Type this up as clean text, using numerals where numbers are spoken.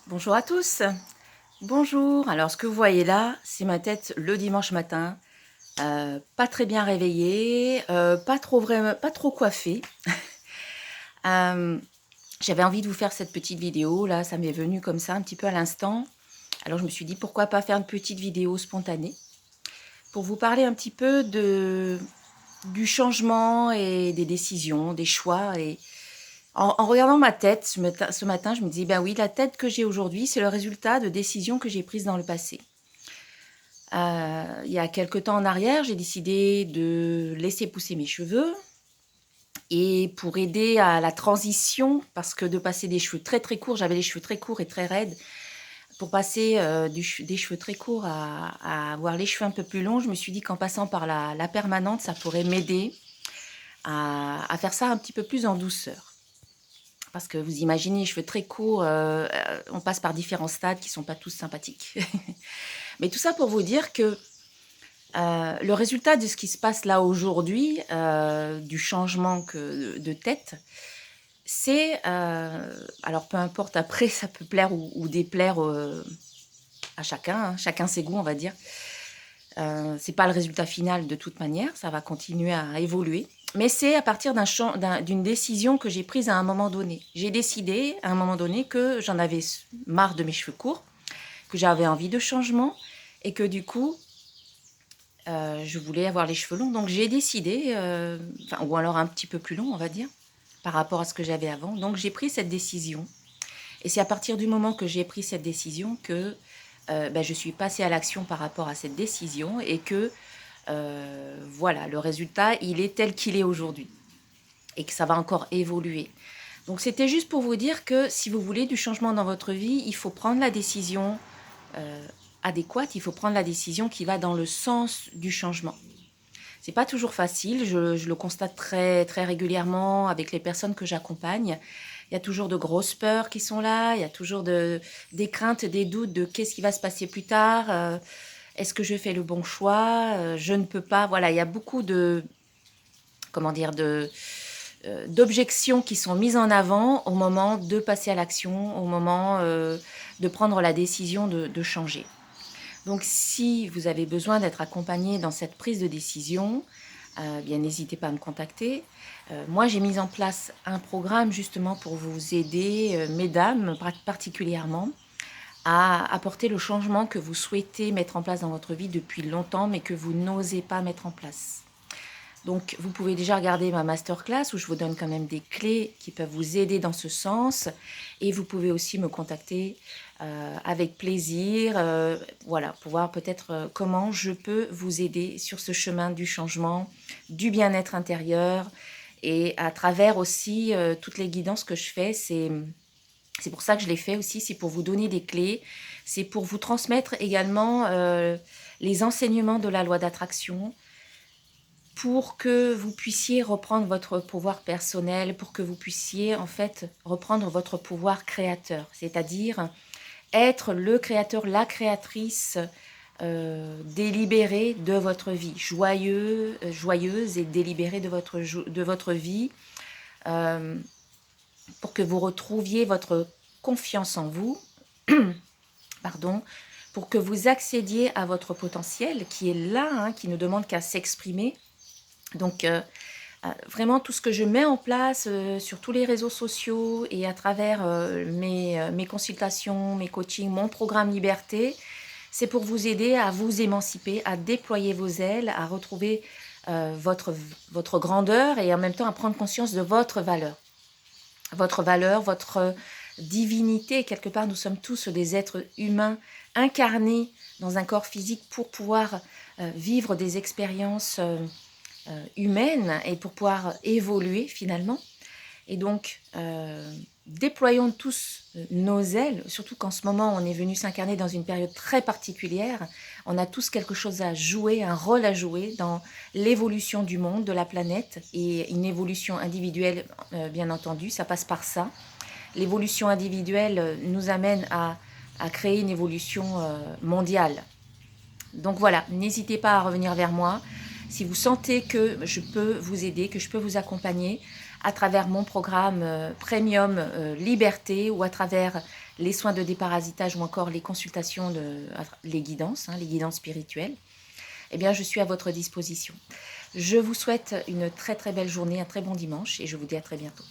Bonjour à tous. Bonjour. Alors, ce que vous voyez là, c'est ma tête le dimanche matin. Pas très bien réveillée, pas trop coiffée. Euh, J'avais envie de vous faire cette petite vidéo là, ça m'est venu comme ça un petit peu à l'instant. Alors, je me suis dit pourquoi pas faire une petite vidéo spontanée pour vous parler un petit peu du changement et des décisions, des choix. Et en regardant ma tête ce matin, je me dis ben oui, la tête que j'ai aujourd'hui, c'est le résultat de décisions que j'ai prises dans le passé. Il y a quelque temps en arrière, j'ai décidé de laisser pousser mes cheveux et pour aider à la transition, parce que de passer des cheveux très très courts, j'avais les cheveux très courts et très raides, pour passer des cheveux très courts à avoir les cheveux un peu plus longs, je me suis dit qu'en passant par la permanente, ça pourrait m'aider à faire ça un petit peu plus en douceur. Parce que vous imaginez, les cheveux très courts, on passe par différents stades qui ne sont pas tous sympathiques. Mais tout ça pour vous dire que le résultat de ce qui se passe là aujourd'hui, du changement de tête, c'est, alors peu importe après, ça peut plaire ou déplaire à chacun, hein, chacun ses goûts, on va dire. C'est pas le résultat final de toute manière, ça va continuer à évoluer. Mais c'est à partir d'une décision que j'ai prise à un moment donné. J'ai décidé à un moment donné que j'en avais marre de mes cheveux courts, que j'avais envie de changement et que du coup, je voulais avoir les cheveux longs, donc j'ai décidé, ou alors un petit peu plus long, on va dire, par rapport à ce que j'avais avant. Donc j'ai pris cette décision. Et c'est à partir du moment que j'ai pris cette décision que je suis passée à l'action par rapport à cette décision et que voilà, le résultat, il est tel qu'il est aujourd'hui et que ça va encore évoluer. Donc c'était juste pour vous dire que si vous voulez du changement dans votre vie, il faut prendre la décision adéquate, il faut prendre la décision qui va dans le sens du changement. C'est pas toujours facile, je le constate très, très régulièrement avec les personnes que j'accompagne. Il y a toujours de grosses peurs qui sont là, il y a toujours des craintes, des doutes de qu'est-ce qui va se passer plus tard, est-ce que je fais le bon choix, je ne peux pas. Voilà, il y a beaucoup comment dire, d'objections qui sont mises en avant au moment de passer à l'action, au moment de prendre la décision de changer. Donc, si vous avez besoin d'être accompagné dans cette prise de décision, bien n'hésitez pas à me contacter. Moi, j'ai mis en place un programme justement pour vous aider, mesdames particulièrement, à apporter le changement que vous souhaitez mettre en place dans votre vie depuis longtemps, mais que vous n'osez pas mettre en place. Donc, vous pouvez déjà regarder ma masterclass où je vous donne quand même des clés qui peuvent vous aider dans ce sens. Et vous pouvez aussi me contacter avec plaisir, voilà, pour voir peut-être comment je peux vous aider sur ce chemin du changement, du bien-être intérieur. Et à travers aussi toutes les guidances que je fais, c'est pour ça que je les fais aussi, c'est pour vous donner des clés, c'est pour vous transmettre également les enseignements de la loi d'attraction, pour que vous puissiez reprendre votre pouvoir personnel, pour que vous puissiez en fait reprendre votre pouvoir créateur, c'est-à-dire être le créateur, la créatrice délibérée de votre vie, joyeuse et délibérée de votre vie, euh, pour que vous retrouviez votre confiance en vous, pardon, pour que vous accédiez à votre potentiel qui est là, hein, qui ne demande qu'à s'exprimer. Donc, vraiment, tout ce que je mets en place sur tous les réseaux sociaux et à travers mes consultations, mes coachings, mon programme Liberté, c'est pour vous aider à vous émanciper, à déployer vos ailes, à retrouver votre grandeur et en même temps à prendre conscience de votre valeur. Votre valeur, votre divinité. Quelque part, nous sommes tous des êtres humains incarnés dans un corps physique pour pouvoir vivre des expériences humaine et pour pouvoir évoluer finalement. Et donc, déployons tous nos ailes, surtout qu'en ce moment, on est venu s'incarner dans une période très particulière. On a tous quelque chose à jouer, un rôle à jouer dans l'évolution du monde, de la planète, et une évolution individuelle, bien entendu, ça passe par ça. L'évolution individuelle nous amène à créer une évolution mondiale. Donc voilà, n'hésitez pas à revenir vers moi. Si vous sentez que je peux vous aider, que je peux vous accompagner à travers mon programme Premium Liberté ou à travers les soins de déparasitage ou encore les consultations, les guidances, les guidances spirituelles, eh bien, je suis à votre disposition. Je vous souhaite une très très belle journée, un très bon dimanche et je vous dis à très bientôt.